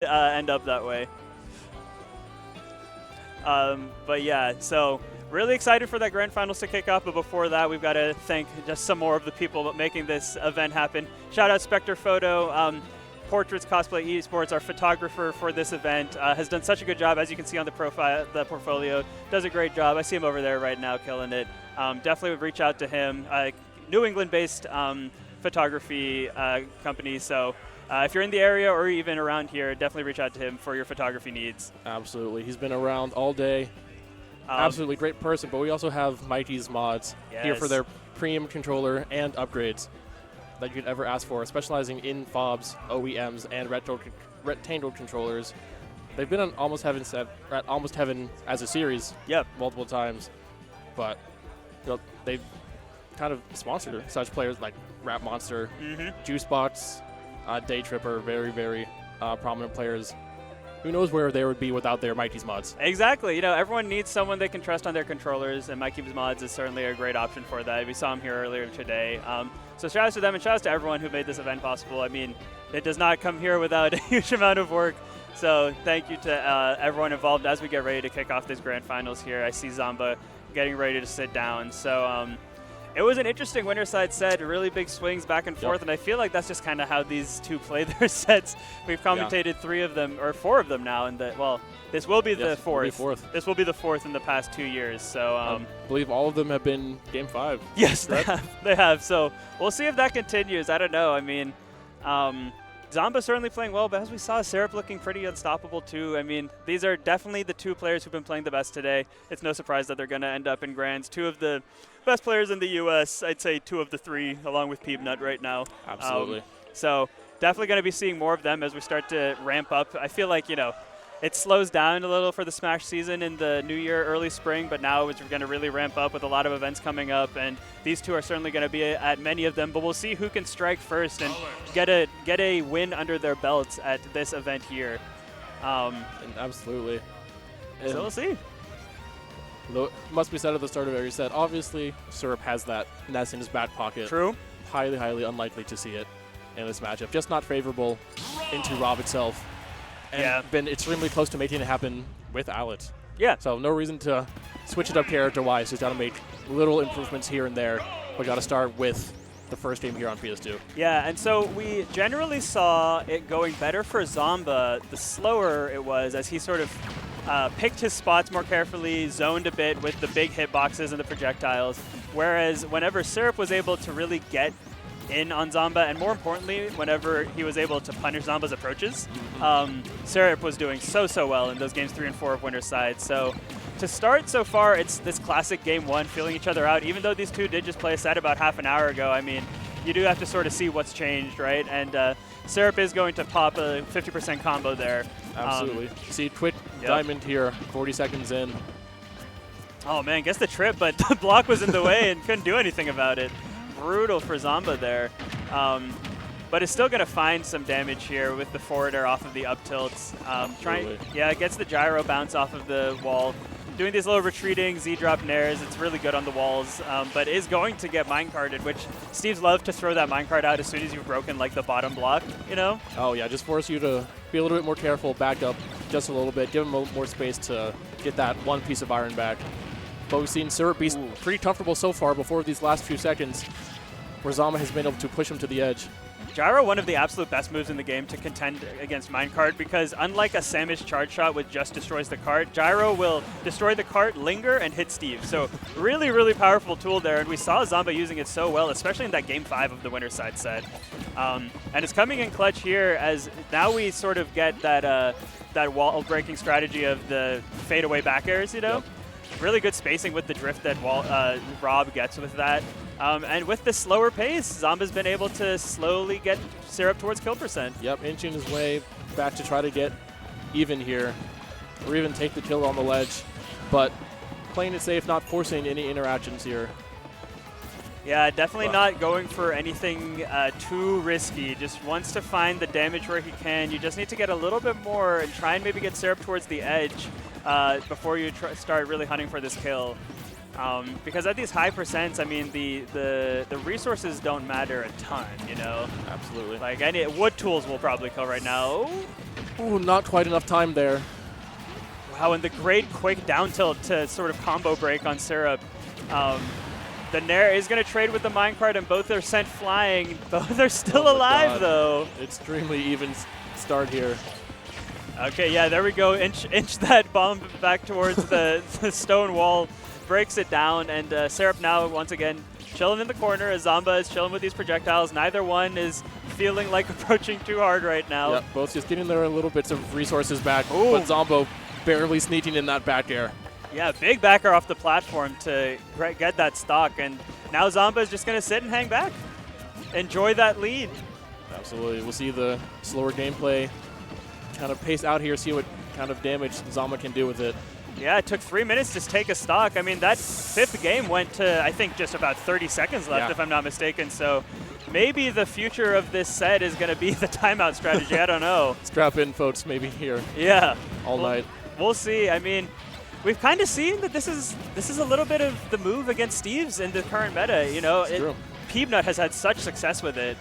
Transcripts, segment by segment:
end up that way. But yeah, so really excited for that grand finals to kick off. But before that, we've got to thank just some more of the people making this event happen. Shout out Spectre Photo, Portraits Cosplay Esports, our photographer for this event, has done such a good job. As you can see on the profile, the portfolio, does a great job. I see him over there right now, killing it. Definitely would reach out to him. New England-based photography company. So if you're in the area or even around here, definitely reach out to him for your photography needs. Absolutely. He's been around all day. Absolutely great person. But we also have Mighty's Mods here for their premium controller and upgrades that you could ever ask for, specializing in fobs, OEMs, and rectangle controllers. They've been on Almost Heaven as a series multiple times, but they've kind of sponsored such players like Rap Monster, Juicebox, Day Tripper, very, very prominent players. Who knows where they would be without their Mighty's Mods? Exactly. You know, everyone needs someone they can trust on their controllers, and Mighty's Mods is certainly a great option for that. We saw him here earlier today. So shout out to them and shout out to everyone who made this event possible. I mean, it does not come here without a huge amount of work. So thank you to everyone involved as we get ready to kick off this grand finals here. I see Zomba getting ready to sit down. So it was an interesting winner side set, really big swings back and forth, and I feel like that's just kind of how these two play their sets. We've commentated 3 of them, or 4 of them now, and this will be the fourth. This will be the 4th in the past 2 years. So I believe all of them have been Game 5. Yes, they have. So we'll see if that continues. I don't know. I mean, Zomba certainly playing well, but as we saw, Syrup looking pretty unstoppable too. I mean, these are definitely the 2 players who've been playing the best today. It's no surprise that they're going to end up in Grands. 2 of the best players in the U.S., I'd say 2 of the 3, along with Peanut right now. Absolutely. So definitely going to be seeing more of them as we start to ramp up. I feel like, it slows down a little for the Smash season in the new year, early spring, but now it's going to really ramp up with a lot of events coming up, and these 2 are certainly going to be at many of them, but we'll see who can strike first and get a win under their belts at this event here. Absolutely. So we'll see. It must be said at the start of every set, obviously, Syrup has that nest in his back pocket. True. Highly, highly unlikely to see it in this matchup. Just not favorable into R.O.B itself. And been extremely close to making it happen with Alex. Yeah. So no reason to switch it up character-wise. Just got to make little improvements here and there. We got to start with the first game here on PS2. Yeah, and so we generally saw it going better for Zomba the slower it was, as he sort of picked his spots more carefully, zoned a bit with the big hitboxes and the projectiles, whereas whenever Syrup was able to really get in on Zomba, and more importantly, whenever he was able to punish Zomba's approaches, Syrup was doing so well in those games 3 and 4 of Winner's Side. So to start so far, it's this classic game 1, feeling each other out, even though these 2 did just play a set about half an hour ago. I mean, you do have to sort of see what's changed, right? And Syrup is going to pop a 50% combo there. Absolutely. See, quick diamond here, 40 seconds in. Oh man, gets the trip, but the block was in the way and couldn't do anything about it. Brutal for Zomba there. But it's still going to find some damage here with the forward air off of the up tilts. Gets the gyro bounce off of the wall. Doing these little retreating Z-drop nairs, it's really good on the walls, but is going to get minecarded, which Steve's love to throw that minecart out as soon as you've broken like the bottom block, Oh yeah, just force you to be a little bit more careful, back up just a little bit, give him a little more space to get that 1 piece of iron back. But we've seen Syrup be pretty comfortable so far before these last few seconds, where Zomba has been able to push him to the edge. Gyro, one of the absolute best moves in the game to contend against minecart, because unlike a Samus charge shot which just destroys the cart, Gyro will destroy the cart, linger, and hit Steve. So really, really powerful tool there, and we saw Zomba using it so well, especially in that Game 5 of the Winner's Side set. And it's coming in clutch here, as now we sort of get that wall breaking strategy of the fadeaway back airs, Yep. Really good spacing with the drift that R.O.B gets with that. And with the slower pace, Zomba's been able to slowly get Syrup towards kill percent. Yep, inching his way back to try to get even here, or even take the kill on the ledge. But playing it safe, not forcing any interactions here. Yeah, definitely not going for anything too risky. Just wants to find the damage where he can. You just need to get a little bit more and try and maybe get Syrup towards the edge before you start really hunting for this kill. Because at these high percents, I mean, the resources don't matter a ton, Absolutely. Like, wood tools will probably kill right now. Ooh, not quite enough time there. Wow, and the great quick down tilt to sort of combo break on Syrup. The Nair is going to trade with the minecart, and both are sent flying. Both are still alive, though. Extremely even start here. Okay, yeah, there we go. Inch that bomb back towards the stone wall, breaks it down, and Syrup now, once again, chilling in the corner as Zomba is chilling with these projectiles. Neither one is feeling like approaching too hard right now. Yep, both just getting their little bits of resources back, Ooh. but Zomba barely sneaking in that back air. Yeah, big backer off the platform to get that stock, and now Zomba is just going to sit and hang back. Enjoy that lead. Absolutely. We'll see the slower gameplay kind of pace out here, see what kind of damage Zomba can do with it. Yeah, it took 3 minutes to take a stock. I mean, that 5th game went to, I think, just about 30 seconds left, if I'm not mistaken. So maybe the future of this set is going to be the timeout strategy. I don't know. Strap in, folks, maybe here. Yeah. All night. We'll see. I mean, we've kind of seen that this is a little bit of the move against Steve's in the current meta. You know, Peanut has had such success with it,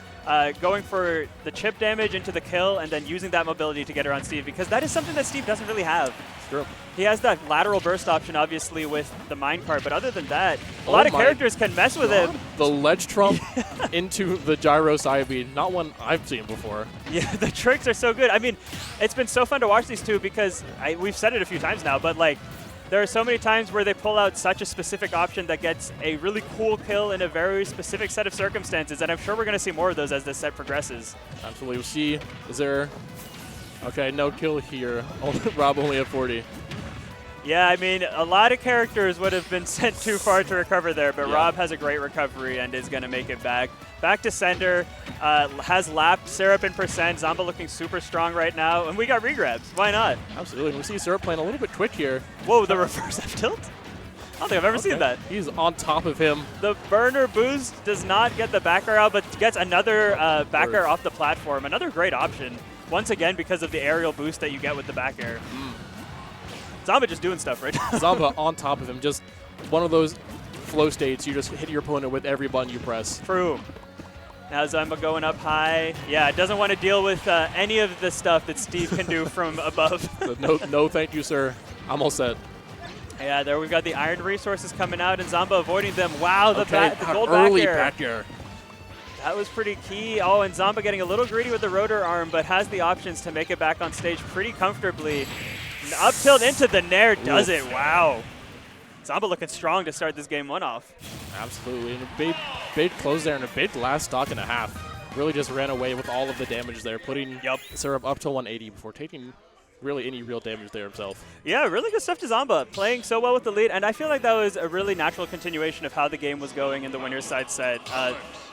going for the chip damage into the kill and then using that mobility to get around Steve, because that is something that Steve doesn't really have. True. He has that lateral burst option, obviously, with the minecart, but other than that, a lot of characters can mess with him. The ledge trump into the gyro side B, not one I've seen before. Yeah, the tricks are so good. I mean, it's been so fun to watch these two because we've said it a few times now, but like, there are so many times where they pull out such a specific option that gets a really cool kill in a very specific set of circumstances, and I'm sure we're going to see more of those as this set progresses. Absolutely. We'll see. Is there... Okay, no kill here. R.O.B only at 40. Yeah, I mean, a lot of characters would have been sent too far to recover there, but R.O.B has a great recovery and is going to make it back. Back to sender, has lapped Syrup in percent. Zomba looking super strong right now, and we got regrabs. Why not? Absolutely. We see Syrup playing a little bit quick here. Whoa, the reverse F tilt? I don't think I've ever seen that. He's on top of him. The burner boost does not get the backer out, but gets another backer off the platform. Another great option. Once again, because of the aerial boost that you get with the back air. Zomba just doing stuff right now. Zomba on top of him. Just one of those flow states. You just hit your opponent with every button you press. True. Now Zomba going up high. Yeah, doesn't want to deal with any of the stuff that Steve can do from above. So no, thank you, sir. I'm all set. Yeah, there we've got the iron resources coming out, and Zomba avoiding them. Wow, the gold early back air. That was pretty key. Oh, and Zomba getting a little greedy with the rotor arm, but has the options to make it back on stage pretty comfortably. Up tilt into the Nair does it. Wow. Zomba looking strong to start this game 1 off. Absolutely. And a big close there and a big last stock and a half. Really just ran away with all of the damage there, putting Syrup up to 180 before taking really any real damage there himself. Yeah, really good stuff to Zomba, playing so well with the lead, and I feel like that was a really natural continuation of how the game was going in the winner's side set.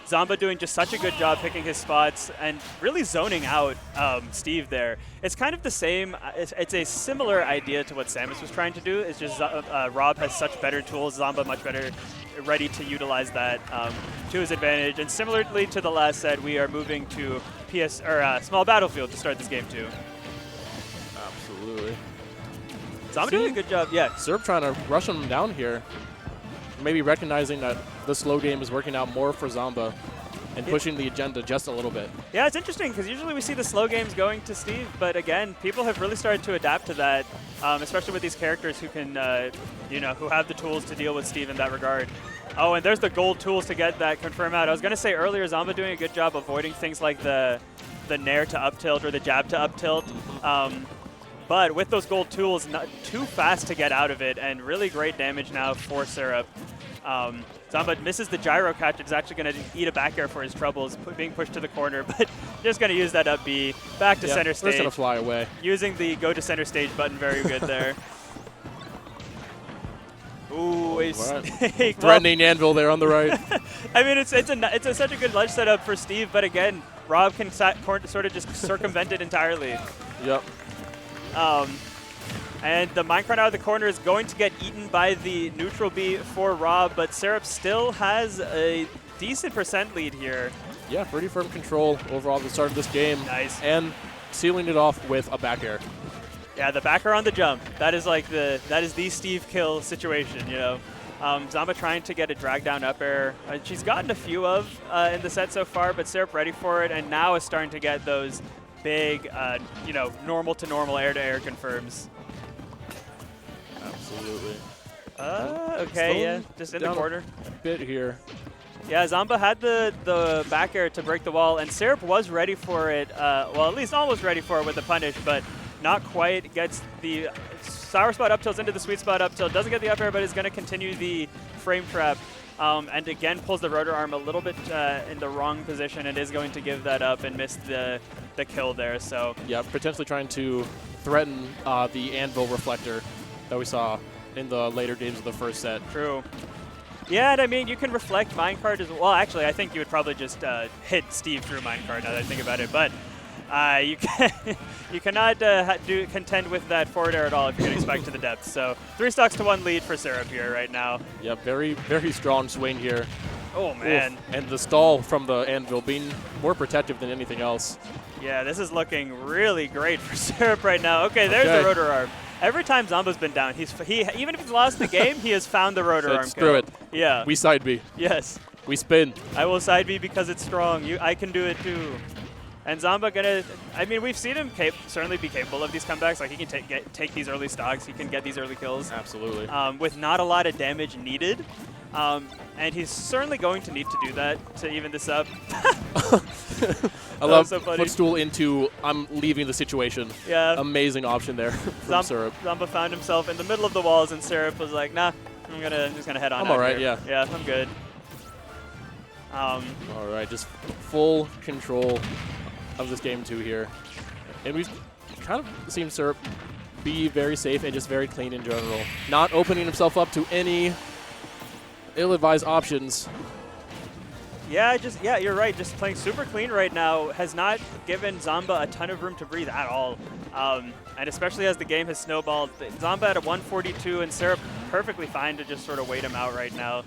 Zomba doing just such a good job picking his spots and really zoning out Steve there. It's kind of the same, it's a similar idea to what Samus was trying to do. It's just R.O.B has such better tools, Zomba much better ready to utilize that to his advantage. And similarly to the last set, we are moving to Small Battlefield to start this game too. Absolutely. Zomba doing a good job, yeah. Syrup trying to rush him down here. Maybe recognizing that the slow game is working out more for Zomba and pushing the agenda just a little bit. Yeah, it's interesting because usually we see the slow games going to Steve, but again, people have really started to adapt to that, especially with these characters who can, who have the tools to deal with Steve in that regard. Oh, and there's the gold tools to get that confirm out. I was going to say earlier, Zomba doing a good job avoiding things like the Nair to up tilt or the jab to up tilt. But with those gold tools, not too fast to get out of it, and really great damage now for Syrup. Zomba misses the gyro catch. It's actually going to eat a back air for his troubles, being pushed to the corner, but just going to use that up B. Back to center stage. Just going to fly away. Using the go to center stage button very good there. Ooh, threatening anvil there on the right. I mean, it's such a good ledge setup for Steve, but again, R.O.B can sort of just circumvent it entirely. Yep. And the minecart out of the corner is going to get eaten by the neutral B for R.O.B, but Syrup still has a decent percent lead here. Yeah, pretty firm control overall at the start of this game. Nice. And sealing it off with a back air. Yeah, the backer on the jump. That is like that is the Steve kill situation, you know. Zomba trying to get a drag down up air. She's gotten a few of in the set so far, but Syrup ready for it, and now is starting to get those big, you know, normal to normal, air to air confirms. Absolutely. Okay, yeah, just in the corner. A bit here. Yeah, Zomba had the back air to break the wall, and Syrup was ready for it, well, at least almost ready for it with the punish, but not quite. Gets the sour spot up tilts into the sweet spot up tilt, doesn't get the up air, but is going to continue the frame trap, and again pulls the rotor arm a little bit in the wrong position and is going to give that up and miss the kill there. So yeah, potentially trying to threaten the anvil reflector that we saw in the later games of the first set. True. Yeah, and I mean, you can reflect minecart as well. Actually, I think you would probably just hit Steve through minecart now that I think about it. But you cannot contend with that forward air at all if you're getting spiked to the depths. So 3 stocks to 1 lead for Syrup here right now. Yeah, very, very strong swing here. Oh, man. Oof. And the stall from the anvil being more protective than anything else. Yeah, this is looking really great for Syrup right now. Okay, there's the rotor arm. Every time Zomba's been down, even if he's lost the game, he has found the rotor arm. Screw it. Yeah. We side B. Yes. We spin. I will side B because it's strong. I can do it too. And Zomba I mean, we've seen him certainly be capable of these comebacks. Like, he can take these early stocks. He can get these early kills. Absolutely. With not a lot of damage needed. And he's certainly going to need to do that to even this up. I love footstool into I'm leaving the situation. Yeah. Amazing option there from Syrup. Zomba found himself in the middle of the walls, and Syrup was like, nah, I'm just gonna head on. I'm all right, here. Yeah, I'm good. All right, just full control of this game 2 here. And we've kind of seen Syrup be very safe and just very clean in general. Not opening himself up to any ill-advised options. Yeah, you're right. Just playing super clean right now has not given Zomba a ton of room to breathe at all. And especially as the game has snowballed, Zomba at a 142 and Syrup perfectly fine to just sort of wait him out right now.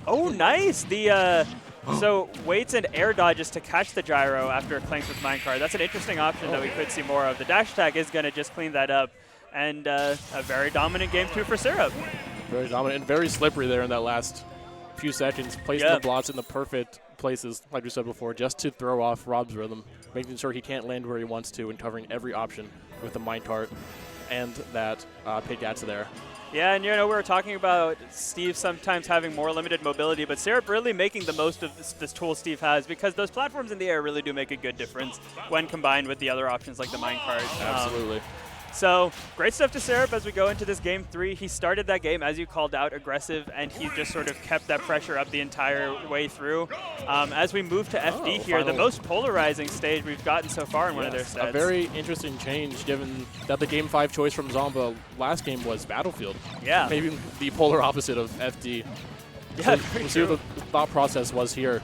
Oh, nice! So waits and air dodges to catch the gyro after it clanks with minecart. That's an interesting option that we could see more of. The dash attack is going to just clean that up. And a very dominant game 2 for Syrup. Very dominant and very slippery there in that last few seconds. Placing the blocks in the perfect places, like we said before, just to throw off R.O.B's rhythm, making sure he can't land where he wants to and covering every option with the minecart and that pickaxe there. Yeah, and you know, we were talking about Steve sometimes having more limited mobility, but Syrup really making the most of this tool Steve has, because those platforms in the air really do make a good difference when combined with the other options like the minecart. Absolutely. So great stuff to Syrup as we go into this game 3. He started that game, as you called out, aggressive, and he just sort of kept that pressure up the entire way through. As we move to FD here, the most polarizing stage we've gotten so far in one of their sets. A very interesting change, given that the game 5 choice from Zomba last game was Battlefield. Yeah. Maybe the polar opposite of FD. Yeah, we'll see what the thought process was here.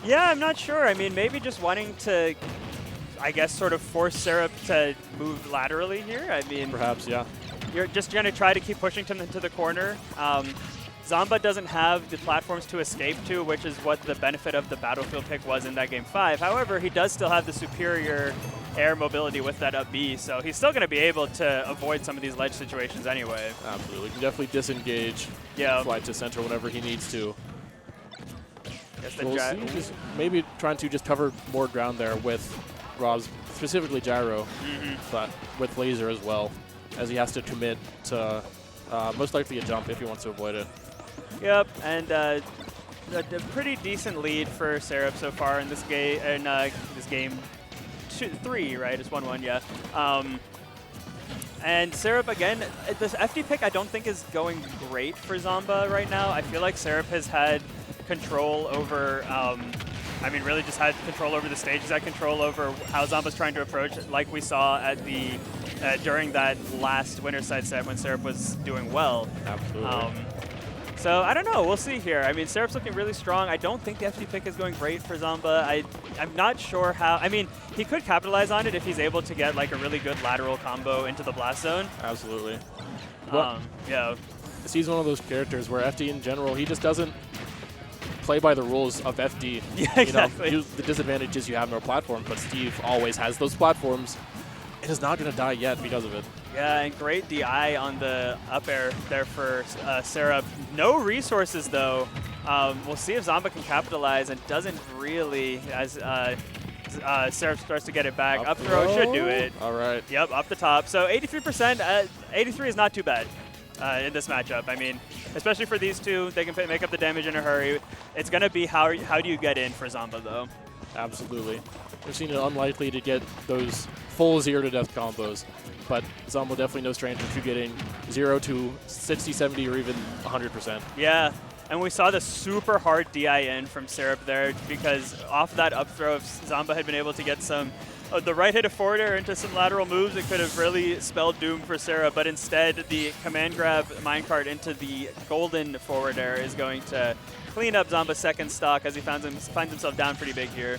Yeah, I'm not sure. I mean, maybe just wanting to, I guess, sort of force Syrup to move laterally here. I mean, perhaps, yeah. You're just going to try to keep pushing him into the corner. Zomba doesn't have the platforms to escape to, which is what the benefit of the Battlefield pick was in that game 5. However, he does still have the superior air mobility with that up B, so he's still going to be able to avoid some of these ledge situations anyway. Absolutely. He can definitely disengage, fly to center whenever he needs to. We'll see, just maybe trying to just cover more ground there with R.O.B's, specifically gyro, but with laser as well, as he has to commit to most likely a jump if he wants to avoid it. Yep, and a pretty decent lead for Syrup so far in this game. Game 3, right? It's 1-1, yeah. And Syrup again. This FD pick I don't think is going great for Zomba right now. I feel like Syrup has had control over. I mean, really just had control over the stage. He's had control over how Zomba's trying to approach, like we saw at the during that last winner side set when Syrup was doing well. Absolutely. So I don't know. We'll see here. I mean, Syrup's looking really strong. I don't think the FD pick is going great for Zomba. I'm not sure how. I mean, he could capitalize on it if he's able to get like a really good lateral combo into the blast zone. Absolutely. Yeah. He's one of those characters where FD in general, he just doesn't play by the rules of FD. Yeah, exactly. You know, the disadvantage is you have no platform, but Steve always has those platforms and is not going to die yet because of it. Yeah, and great DI on the up air there for Syrup. No resources, though. We'll see if Zomba can capitalize, and doesn't really, as Syrup starts to get it back. Up throw should do it. All right. Yep, up the top. So 83%, 83 is not too bad in this matchup. I mean, especially for these two, they can make up the damage in a hurry. It's going to be how do you get in for Zomba, though. Absolutely. We've seen it unlikely to get those full 0-to-death combos, but Zomba definitely no stranger to getting 0 to 60, 70, or even 100%. Yeah. And we saw the super hard DI in from Syrup there because off that up throw, if Zomba had been able to get some the right hit of forward air into some lateral moves, it could have really spelled doom for Syrup. But instead, the command grab minecart into the golden forward air is going to clean up Zomba's second stock as he finds himself down pretty big here.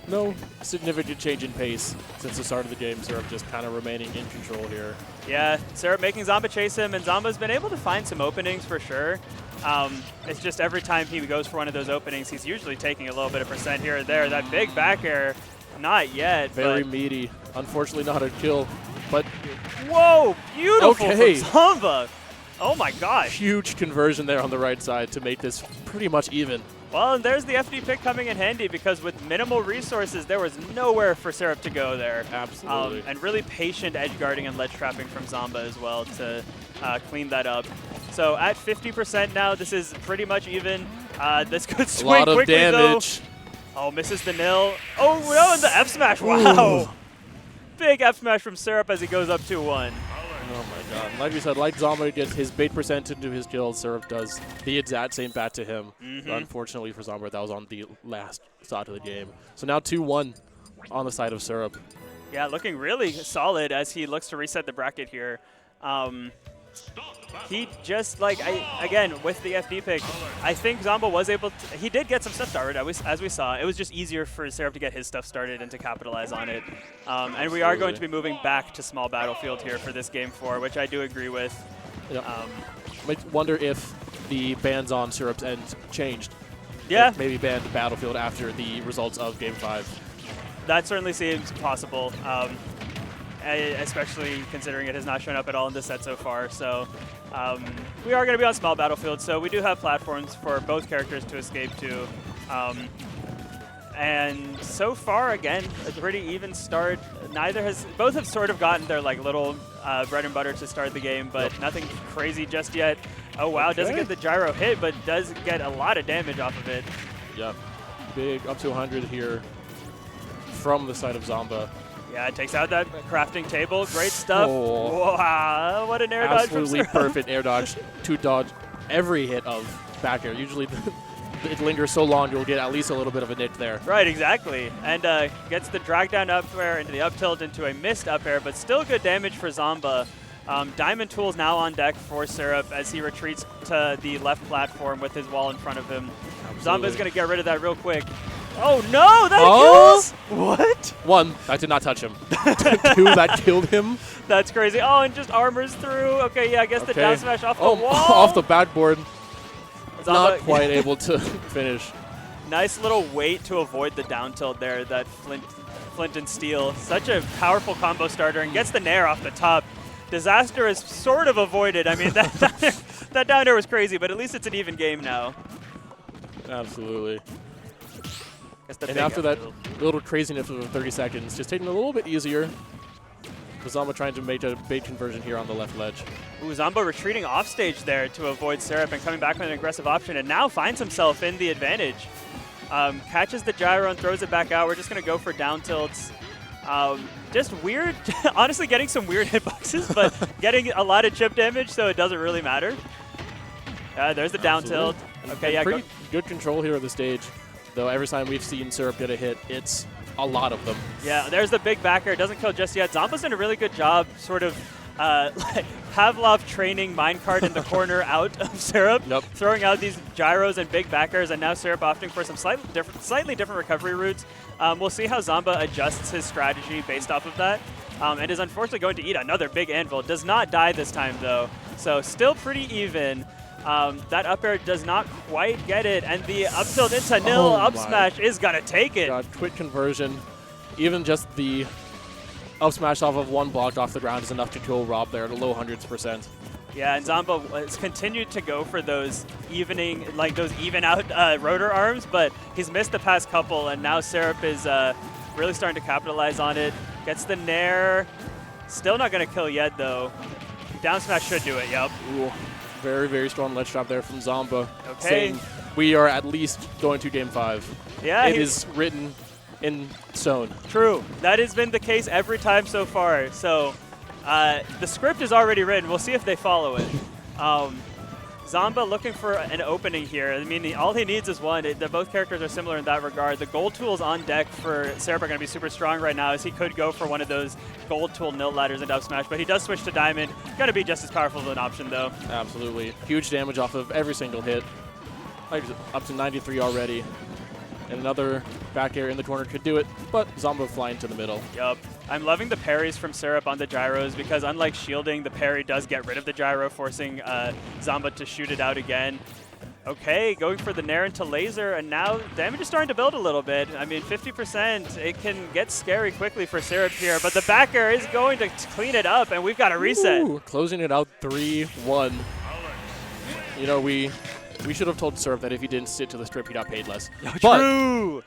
No significant change in pace since the start of the game. Syrup just kind of remaining in control here. Yeah, Syrup making Zomba chase him, and Zomba's been able to find some openings for sure. It's just every time he goes for one of those openings, he's usually taking a little bit of percent here or there. That big back air, not yet. Very meaty. Unfortunately not a kill, but... Whoa, beautiful from okay. Zomba. Oh my gosh. Huge conversion there on the right side to make this pretty much even. Well, and there's the FD pick coming in handy because with minimal resources, there was nowhere for Syrup to go there. Absolutely. And really patient edge guarding and ledge trapping from Zomba as well to clean that up. So at 50% now, this is pretty much even. This could swing quickly, a lot of damage. Though. Oh, misses the nil. Oh, no, and the F smash. Wow. Ooh. Big F smash from Syrup as he goes up 2-1. Oh my god. Like we said, like Zomba gets his bait percent into his kills, Syrup does the exact same bat to him. But unfortunately for Zomba, that was on the last shot of the game. So now 2-1 on the side of Syrup. Yeah, looking really solid as he looks to reset the bracket here. He just, again, with the FD pick, I think Zomba was able to, he did get some stuff started, as we saw. It was just easier for Syrup to get his stuff started and to capitalize on it. And we are going to be moving back to small battlefield here for this game 4, which I do agree with. Yep. I wonder if the bans on Syrup's end changed. Yeah. If maybe banned battlefield after the results of game 5. That certainly seems possible. Especially considering it has not shown up at all in this set so far. So we are going to be on small battlefield, so we do have platforms for both characters to escape to. And so far, again, a pretty even start. Both have sort of gotten their little bread and butter to start the game, but nothing crazy just yet. Oh wow, doesn't get the gyro hit, but does get a lot of damage off of it. Yep, big up to 100 here from the side of Zomba. Yeah, it takes out that crafting table. Great stuff. Oh. Wow, what an air dodge from Absolutely perfect air dodge to dodge every hit of back air. Usually it lingers so long you'll get at least a little bit of a nick there. Right, exactly. And gets the drag down up air into the up tilt into a missed up air, but still good damage for Zomba. Diamond Tools now on deck for Syrup as he retreats to the left platform with his wall in front of him. Zomba's going to get rid of that real quick. Oh no, that kills! What? 1, that did not touch him. 2, that killed him. That's crazy. Oh, and just armors through. Okay, yeah, I guess the down smash off the wall. Off the backboard. Zomba Not quite able to finish. Nice little wait to avoid the down tilt there, that Flint and Steel. Such a powerful combo starter, and gets the nair off the top. Disaster is sort of avoided. I mean, that down air was crazy, but at least it's an even game now. Absolutely. And after that little craziness of 30 seconds, just taking it a little bit easier. Zomba trying to make a bait conversion here on the left ledge. Ooh, Zomba retreating off stage there to avoid Syrup and coming back with an aggressive option, and now finds himself in the advantage. Catches the gyro and throws it back out. We're just going to go for down tilts. Just weird, honestly getting some weird hitboxes, but getting a lot of chip damage, so it doesn't really matter. There's the down tilt. Okay, yeah. Pretty good control here on the stage. Though every time we've seen Syrup get a hit, it's a lot of them. Yeah, there's the big backer. It doesn't kill just yet. Zomba's done a really good job sort of Pavlov training minecart in the corner out of Syrup, throwing out these gyros and big backers, and now Syrup opting for some slightly different recovery routes. We'll see how Zomba adjusts his strategy based off of that. And is unfortunately going to eat another big anvil. Does not die this time, though. So still pretty even. That up air does not quite get it, and the up tilt into nil up smash is going to take it. God, quick conversion. Even just the up smash off of 1 block off the ground is enough to kill R.O.B there at a low hundreds %. Yeah, and Zomba has continued to go for those even out rotor arms, but he's missed the past couple, and now Syrup is really starting to capitalize on it. Gets the Nair. Still not going to kill yet, though. Down smash should do it, yep. Ooh, very, very strong ledge drop there from Zomba. Okay. Saying we are at least going to Game 5. Yeah, it is written in stone. True. That has been the case every time so far. So the script is already written. We'll see if they follow it. Zomba looking for an opening here. I mean, all he needs is one. Both characters are similar in that regard. The gold tools on deck for Syrup are going to be super strong right now, as he could go for one of those gold tool nil ladders and up smash, but he does switch to diamond. Going to be just as powerful of an option, though. Absolutely. Huge damage off of every single hit. Up to 93 already. And another back air in the corner could do it, but Zomba flying to the middle. Yup. I'm loving the parries from Syrup on the gyros, because unlike shielding, the parry does get rid of the gyro, forcing Zomba to shoot it out again. Okay, going for the Nair into laser, and now damage is starting to build a little bit. I mean, 50%, it can get scary quickly for Syrup here, but the back air is going to clean it up, and we've got a reset. Ooh, closing it out 3-1. You know, we should have told Syrup that if he didn't sit to the strip, he got paid less. But true!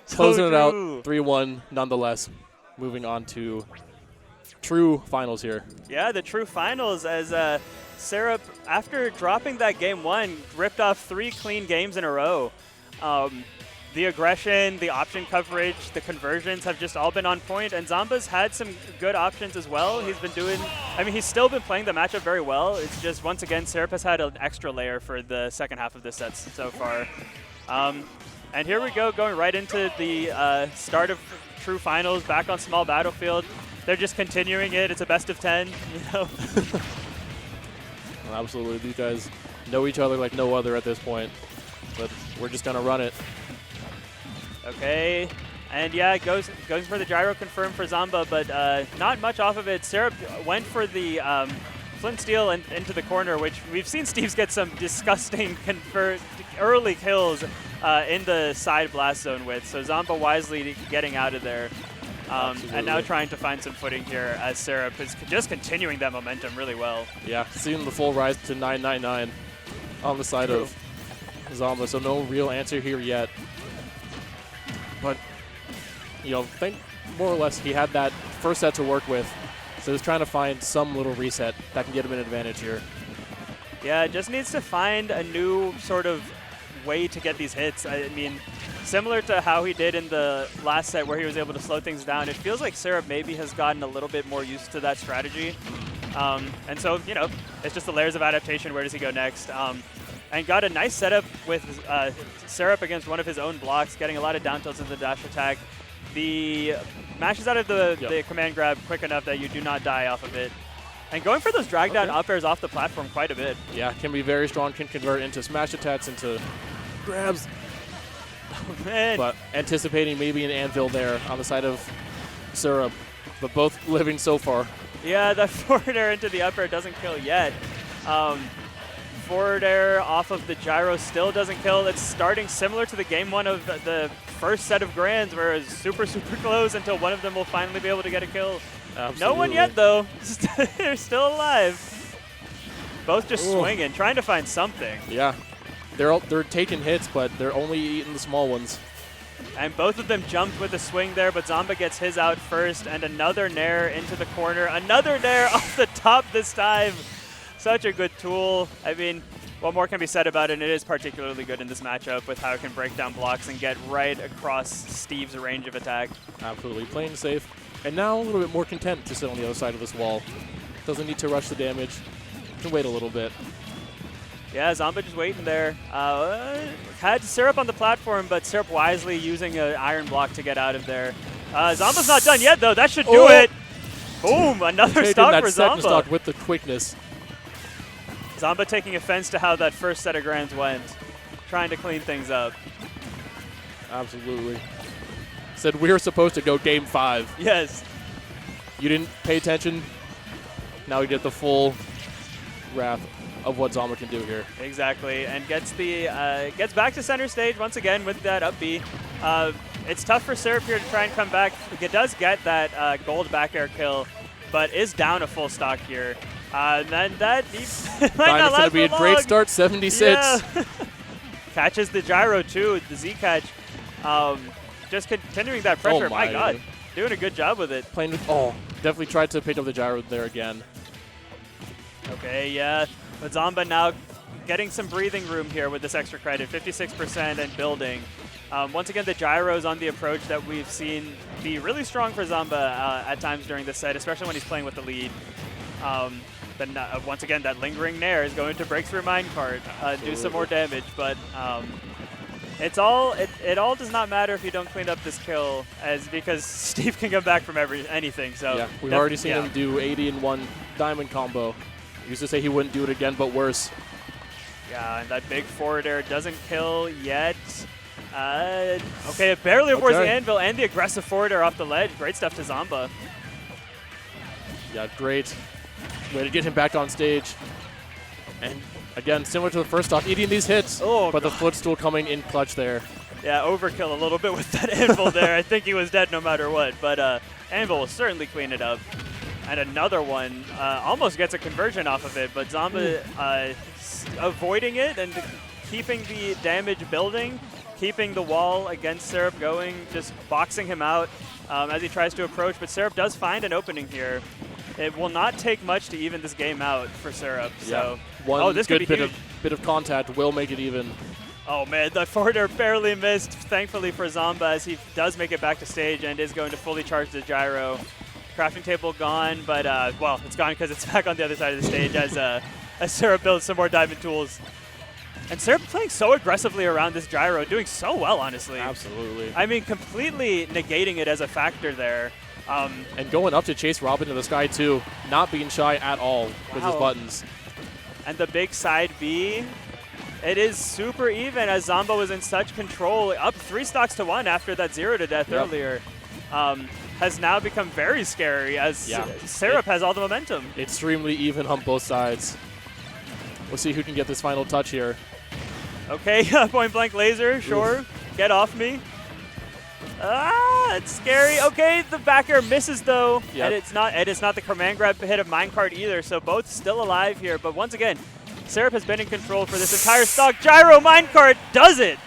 Closing it out 3-1 nonetheless. Moving on to true finals here. Yeah, the true finals, as Syrup, after dropping that game 1, ripped off 3 clean games in a row. The aggression, the option coverage, the conversions have just all been on point, and Zomba's had some good options as well. He's been doing, I mean, he's still been playing the matchup very well. It's just, once again, Syrup has had an extra layer for the second half of the sets so far. And here we go, going right into the start of true finals, back on small battlefield. They're just continuing it. It's a best of 10, you know. Absolutely. These guys know each other like no other at this point, but we're just going to run it. Okay, and yeah, it goes for the gyro confirm for Zomba, but not much off of it. Syrup went for the Flint Steel into the corner, which we've seen Steve's get some disgusting early kills in the side blast zone with. So Zomba wisely getting out of there. And now trying to find some footing here, as Syrup is just continuing that momentum really well. Yeah, seeing the full rise to 999 on the side of Zomba, so no real answer here yet. But, you know, I think more or less he had that first set to work with, so he's trying to find some little reset that can get him an advantage here. Yeah, just needs to find a new sort of way to get these hits. I mean, similar to how he did in the last set where he was able to slow things down, it feels like Syrup maybe has gotten a little bit more used to that strategy. And so, you know, it's just the layers of adaptation. Where does he go next? And got a nice setup with Syrup against one of his own blocks, getting a lot of down tilts into the dash attack. The mashes out of the command grab quick enough that you do not die off of it. And going for those drag down up airs off the platform quite a bit. Yeah, can be very strong, can convert into smash attacks, into grabs. Oh, man. But anticipating maybe an anvil there on the side of Syrup, but both living so far. Yeah, that forward air into the up air doesn't kill yet. Forward air off of the gyro still doesn't kill. It's starting similar to the game 1 of the first set of grands, where it's super, super close until one of them will finally be able to get a kill. Absolutely. No one yet, though. They're still alive. Both just swinging, trying to find something. Yeah, they're taking hits, but they're only eating the small ones. And both of them jumped with a swing there, but Zomba gets his out first, and another Nair into the corner. Another Nair off the top this time. Such a good tool. I mean, what more can be said about it? And it is particularly good in this matchup with how it can break down blocks and get right across Steve's range of attack. Absolutely, playing safe. And now a little bit more content to sit on the other side of this wall. Doesn't need to rush the damage. Can wait a little bit. Yeah, Zomba just waiting there. Had Syrup on the platform, but Syrup wisely using an iron block to get out of there. Zomba's not done yet, though. That should do it. Boom, another stock for Zomba. Stock with the quickness. Zomba taking offense to how that first set of grands went, trying to clean things up. Absolutely. Said we were supposed to go game 5. Yes. You didn't pay attention. Now we get the full wrath of what Zomba can do here. Exactly, and gets gets back to center stage once again with that up B. It's tough for Syrup here to try and come back. It does get that gold back air kill, but is down a full stock here. And then that might not Diamond's last going to be a for great long. start, 76. Yeah. Catches the gyro too, the Z catch. Just continuing that pressure. Oh my God, doing a good job with it. Playing with, definitely tried to pick up the gyro there again. Okay, yeah. But Zomba now getting some breathing room here with this extra credit, 56% and building. Once again, the gyros on the approach that we've seen be really strong for Zomba at times during this set, especially when he's playing with the lead. Then once again, that lingering nair is going to break through minecart, do some more damage, but it all does not matter if you don't clean up this kill, because Steve can come back from anything. So yeah, we've already seen him do 80 in one diamond combo. He used to say he wouldn't do it again, but worse. Yeah, and that big forward air doesn't kill yet. Okay, it barely avoids the anvil and the aggressive forward air off the ledge. Great stuff to Zomba. Yeah, great way to get him back on stage. And again, similar to the first stock, eating these hits, but the footstool coming in clutch there. Yeah, overkill a little bit with that anvil there. I think he was dead no matter what, but anvil will certainly clean it up. And another one almost gets a conversion off of it, but Zomba avoiding it and keeping the damage building, keeping the wall against Syrup going, just boxing him out as he tries to approach. But Syrup does find an opening here. It will not take much to even this game out for Syrup. So, one this good could be bit of contact will make it even. Oh man, the forward air barely missed, thankfully for Zomba, as he does make it back to stage and is going to fully charge the gyro. Crafting table gone, but well, it's gone because it's back on the other side of the stage as Syrup builds some more diamond tools. And Syrup playing so aggressively around this gyro, doing so well, honestly. Absolutely. I mean, completely negating it as a factor there. And going up to chase R.O.B into the sky, too. Not being shy at all with his buttons. And the big side B, it is super even as Zomba was in such control. Up 3 stocks to 1 after that 0 to death earlier. Has now become very scary as Syrup has all the momentum. Extremely even on both sides. We'll see who can get this final touch here. Okay, point blank laser, sure. Get off me. It's scary. Okay, the back air misses though, and it's not the command grab hit of minecart either. So both still alive here, but once again, Syrup has been in control for this entire stock. Gyro minecart does it.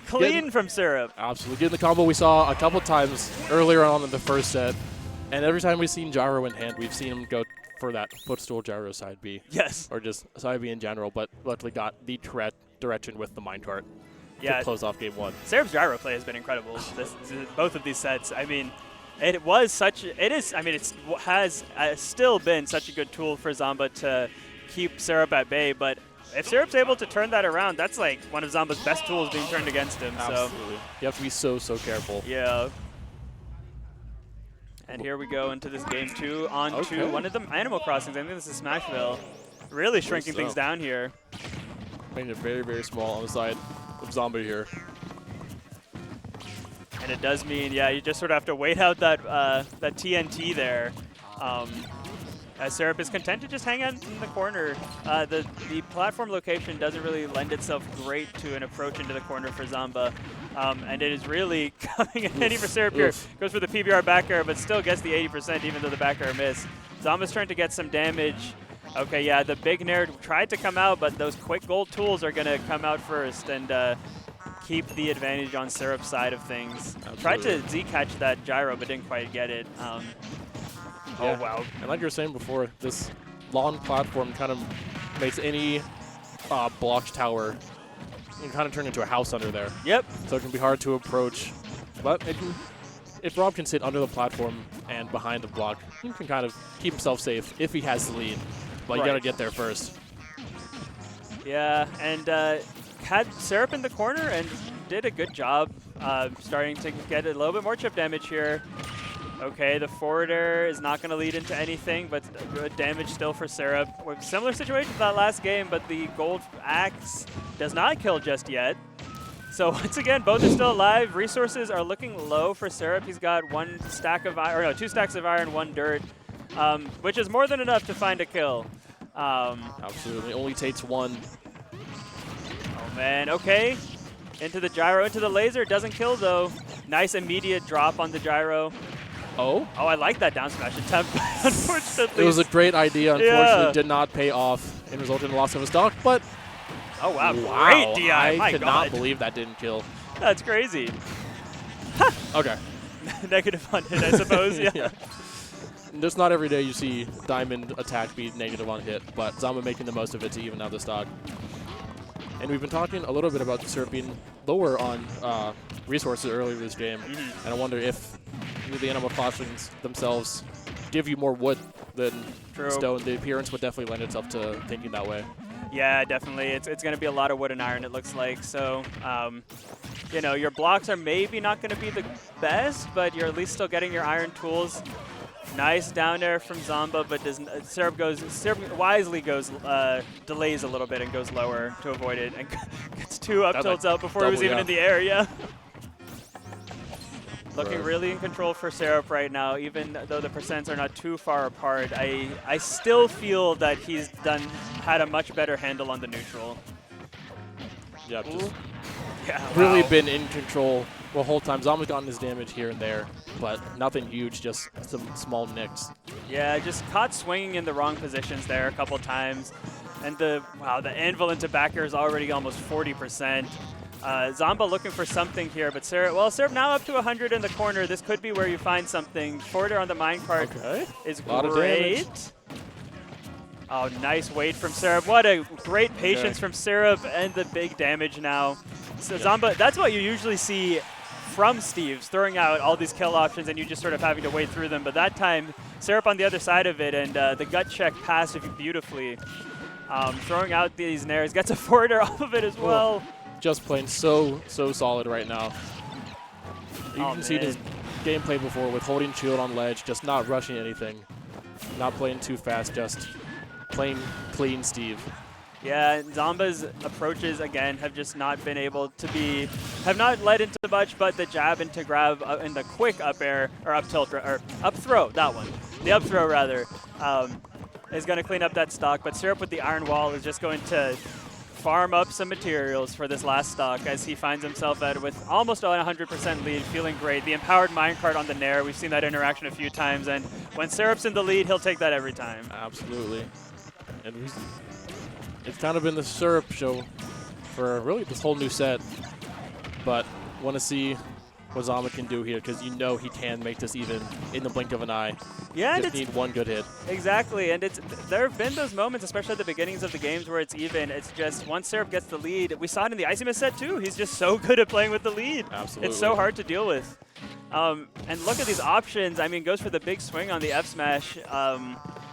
Clean from Syrup. Absolutely. Getting the combo we saw a couple times earlier on in the first set. And every time we've seen gyro in hand, we've seen him go for that footstool gyro side B. Yes. Or just side B in general, but luckily got the direction with the minecart to close off game 1. Syrup's gyro play has been incredible. Both of these sets. I mean, it has still been such a good tool for Zomba to keep Syrup at bay, but if Syrup's able to turn that around, that's like one of Zomba's best tools being turned against him. Absolutely. So you have to be so careful. Yeah. And here we go into this game 2 on to one of the Animal Crossings. I think this is Smashville. Really shrinking things down here. Making it very small on the side of Zomba here. And it does mean, you just sort of have to wait out that TNT there. As Syrup is content to just hang out in the corner. The platform location doesn't really lend itself great to an approach into the corner for Zomba. And it is really coming in handy for Syrup here. Goes for the PBR back air, but still gets the 80% even though the back air missed. Zomba's trying to get some damage. Okay, the big nair tried to come out, but those quick gold tools are going to come out first and keep the advantage on Syrup's side of things. Tried to Z-catch that gyro, but didn't quite get it. Oh, wow. And like you were saying before, this long platform kind of makes any blocked tower, you can kind of turn into a house under there. Yep. So it can be hard to approach. But if R.O.B can sit under the platform and behind the block, he can kind of keep himself safe if he has the lead. But you got to get there first. Yeah, and had Syrup in the corner and did a good job starting to get a little bit more chip damage here. Okay, the forward air is not going to lead into anything, but good damage still for Syrup. Similar situation to that last game, but the gold axe does not kill just yet. So once again, both are still alive. Resources are looking low for Syrup. He's got 2 stacks of iron, 1 dirt, which is more than enough to find a kill. Absolutely, only takes 1. Oh man, okay. Into the gyro, into the laser, doesn't kill though. Nice immediate drop on the gyro. Oh? Oh, I like that down smash attempt. Unfortunately. It was a great idea. Unfortunately, did not pay off and resulted in the loss of a stock, but oh, wow. Wow. Great DI. I could not believe that didn't kill. That's crazy. Okay. Negative on hit, I suppose. Yeah. Yeah. Just not every day you see Diamond attack be negative on hit, but Zomba making the most of it to even out the stock. And we've been talking a little bit about the Syrup being lower on resources earlier this game, and I wonder if the animal classrooms themselves give you more wood than stone. The appearance would definitely lend itself to thinking that way. Yeah, definitely. It's going to be a lot of wood and iron, it looks like. So, you know, your blocks are maybe not going to be the best, but you're at least still getting your iron tools. Nice down air from Zomba, but Syrup wisely delays a little bit and goes lower to avoid it, and gets 2 up tilts out before he was even in the air. Yeah. Looking really in control for Syrup right now, even though the percents are not too far apart. I still feel that he's had a much better handle on the neutral. Yeah, really been in control the whole time. Zomba's gotten his damage here and there, but nothing huge, just some small nicks. Yeah, just caught swinging in the wrong positions there a couple times. And the anvil into back air is already almost 40%. Zomba looking for something here, but Syrup now up to 100 in the corner. This could be where you find something. Forward air on the minecart is great. Oh, nice wait from Syrup. What a great patience from Syrup, and the big damage now. So Zomba, that's what you usually see from Steve's, throwing out all these kill options and you just sort of having to wait through them. But that time, Syrup on the other side of it, and the gut check passed beautifully. Throwing out these nairs, gets a forward air off of it as well. Just playing so solid right now. You can see his gameplay before with holding shield on ledge, just not rushing anything, not playing too fast, just playing clean Steve. Yeah, Zomba's approaches, again, have just not been able to have not led into much, but the jab into grab and the quick up air, or up tilt, or up throw, that one. The up throw, rather, is going to clean up that stock, but Syrup with the iron wall is just going to farm up some materials for this last stock as he finds himself with almost a 100% lead, feeling great. The empowered minecart on the Nair, we've seen that interaction a few times, and when Syrup's in the lead, he'll take that every time. Absolutely. And it's kind of been the Syrup show for really this whole new set, but want to see what Zomba can do here, because you know he can make this even in the blink of an eye. Yeah, just need one good hit. Exactly, and there have been those moments, especially at the beginnings of the games, where it's even. It's just once Syrup gets the lead, we saw it in the Icy set too. He's just so good at playing with the lead. Absolutely. It's so hard to deal with. And look at these options. I mean, goes for the big swing on the F smash,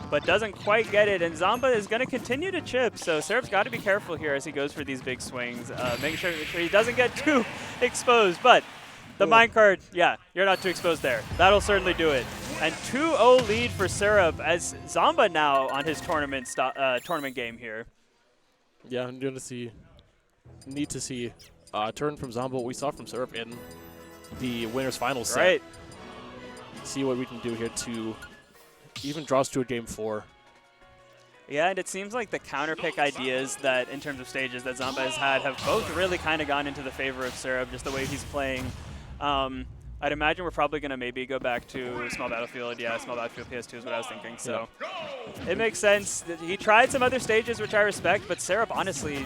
but doesn't quite get it. And Zomba is going to continue to chip, so Syrup's got to be careful here as he goes for these big swings, making sure he doesn't get too exposed. But the minecart, yeah, you're not too exposed there. That'll certainly do it. And 2-0 lead for Syrup as Zomba now on his tournament game here. Yeah, I'm going to need to see a turn from Zomba, what we saw from Syrup in the winner's final set. Right. See what we can do here to even draw us to a game 4. Yeah, and it seems like the counterpick ideas that, in terms of stages, that Zomba has had have both really kind of gone into the favor of Syrup, just the way he's playing. I'd imagine we're probably going to maybe go back to Small Battlefield. Yeah, Small Battlefield PS2 is what I was thinking. So it makes sense. He tried some other stages, which I respect, but Syrup, honestly,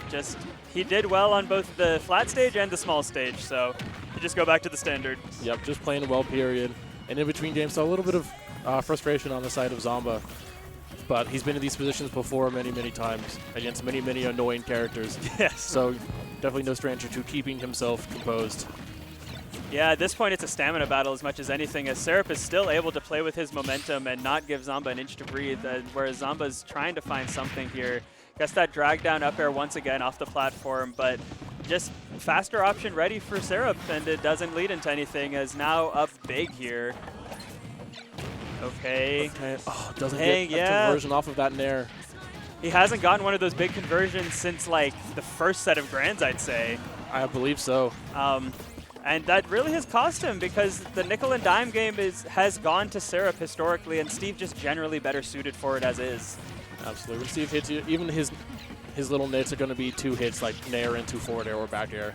he did well on both the flat stage and the small stage. So you just go back to the standard. Yep, just playing well, period. And in between games, saw a little bit of frustration on the side of Zomba. But he's been in these positions before many, many times against many, many annoying characters. Yes. So definitely no stranger to keeping himself composed. Yeah, at this point it's a stamina battle as much as anything, as Syrup is still able to play with his momentum and not give Zomba an inch to breathe, whereas Zomba's trying to find something here. Gets that drag down up air once again off the platform, but just faster option ready for Syrup, and it doesn't lead into anything, as now up big here. Okay. Oh, doesn't get a conversion off of that Nair. He hasn't gotten one of those big conversions since like the first set of Grands, I'd say. I believe so. And that really has cost him, because the nickel and dime game has gone to Syrup historically, and Steve just generally better suited for it as is. Absolutely. When Steve hits you, even his little nits are going to be 2 hits, like Nair into forward air or back air.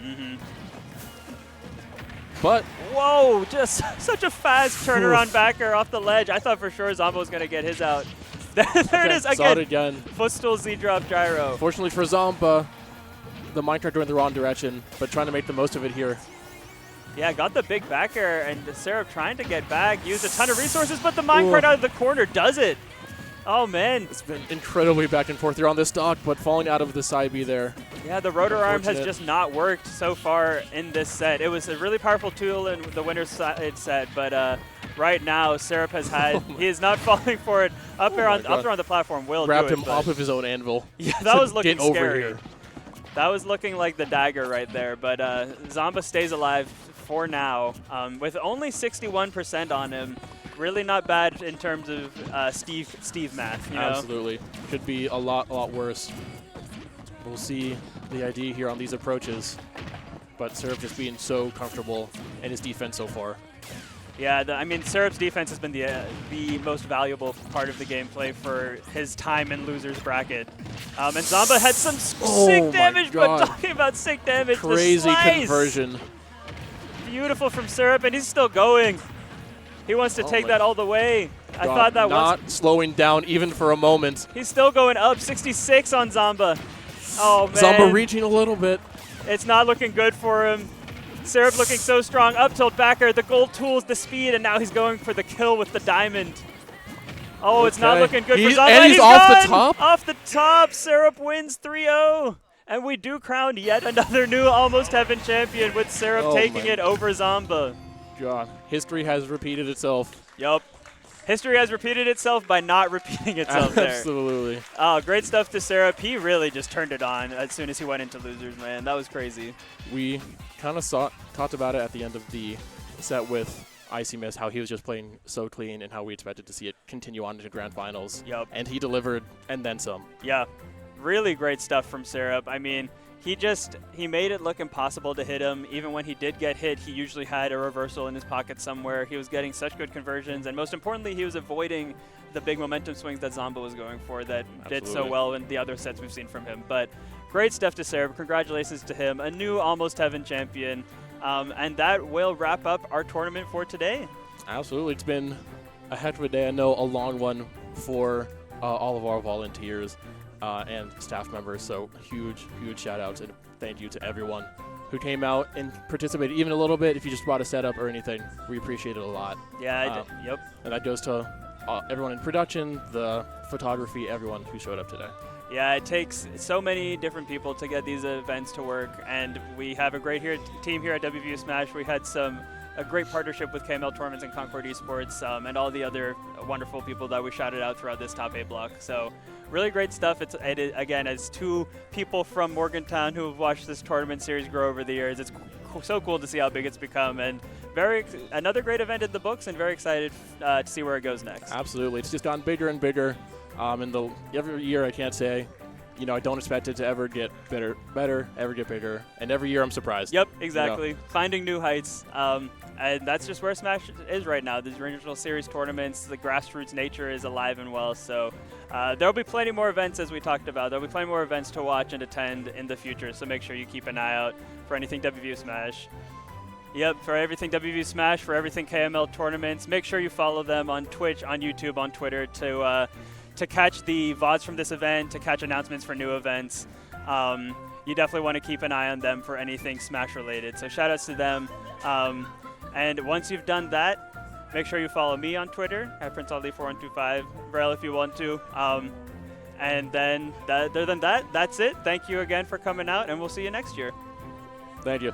but whoa, just such a fast turnaround backer off the ledge. I thought for sure Zomba was going to get his out. There it is again. Saw it again. Footstool Z-drop gyro. Fortunately for Zomba, the minecart going the wrong direction, but trying to make the most of it here. Yeah, got the big backer, and Syrup trying to get back, used a ton of resources, but the minecart out of the corner does it. Oh, man. It's been incredibly back and forth here on this stock, but falling out of the side B there. Yeah, the rotor arm has just not worked so far in this set. It was a really powerful tool in the winner's side set, but right now, Syrup has had, he is not falling for it. Up there on the platform will Wrapped do it. him off of his own anvil. Yeah, that was looking Get over scary. here. That was looking like the dagger right there, but Zomba stays alive for now with only 61% on him. Really not bad in terms of Steve math, you know? Absolutely. Could be a lot worse. We'll see the ID here on these approaches, but Syrup just being so comfortable in his defense so far. Yeah, I mean, Syrup's defense has been the most valuable part of the gameplay for his time in loser's bracket. And Zomba had some sick damage, but talking about sick damage, crazy the slice. Conversion. Beautiful from Syrup, and he's still going. He wants to take that all the way. I thought that was not slowing down even for a moment. He's still going up, 66 on Zomba. Oh, man. Zomba reaching a little bit. It's not looking good for him. Syrup looking so strong. Up tilt backer, the gold tools, the speed, and now he's going for the kill with the diamond. Oh, it's not looking good for Zomba. And he's off the top? Off the top. Syrup wins 3-0. And we do crown yet another new Almost Heaven champion with Syrup taking it over Zomba. God, history has repeated itself. Yup. History has repeated itself by not repeating itself there. Absolutely. Oh, great stuff to Syrup. He really just turned it on as soon as he went into losers, man. That was crazy. We kind of talked about it at the end of the set with Icy Mist, how he was just playing so clean and how we expected to see it continue on into grand finals. Yup. And he delivered and then some. Yeah. Really great stuff from Syrup. I mean, he made it look impossible to hit him. Even when he did get hit, he usually had a reversal in his pocket somewhere. He was getting such good conversions, and most importantly, he was avoiding the big momentum swings that Zomba was going for that did so well in the other sets we've seen from him. But great stuff to Syrup. Congratulations to him, a new Almost Heaven champion. And that will wrap up our tournament for today. Absolutely. It's been a heck of a day. I know a long one for all of our volunteers and staff members. So huge shout outs and thank you to everyone who came out and participated even a little bit. If you just brought a setup or anything, we appreciate it a lot. Yeah, yep. And that goes to everyone in production, the photography, everyone who showed up today. Yeah, it takes so many different people to get these events to work, and we have a great team here at WVU Smash. We had a great partnership with KML Tournaments and Concord Esports and all the other wonderful people that we shouted out throughout this top A block. So really great stuff. Again, as two people from Morgantown who have watched this tournament series grow over the years, it's so cool to see how big it's become, and another great event in the books, and very excited to see where it goes next. Absolutely. It's just gotten bigger and bigger. Every year I can't say, I don't expect it to ever get better, ever get bigger. And every year I'm surprised. Yep, exactly. Finding new heights. And that's just where Smash is right now. These regional series tournaments, the grassroots nature is alive and well. So there'll be plenty more events, as we talked about. There'll be plenty more events to watch and attend in the future. So make sure you keep an eye out for anything WVU Smash. Yep, for everything WVU Smash, for everything KML tournaments. Make sure you follow them on Twitch, on YouTube, on Twitter to catch the VODs from this event, to catch announcements for new events. You definitely want to keep an eye on them for anything Smash related. So shout outs to them. And once you've done that, make sure you follow me on Twitter at PrinceAli4125, Braille if you want to. And then other than that, that's it. Thank you again for coming out, and we'll see you next year. Thank you.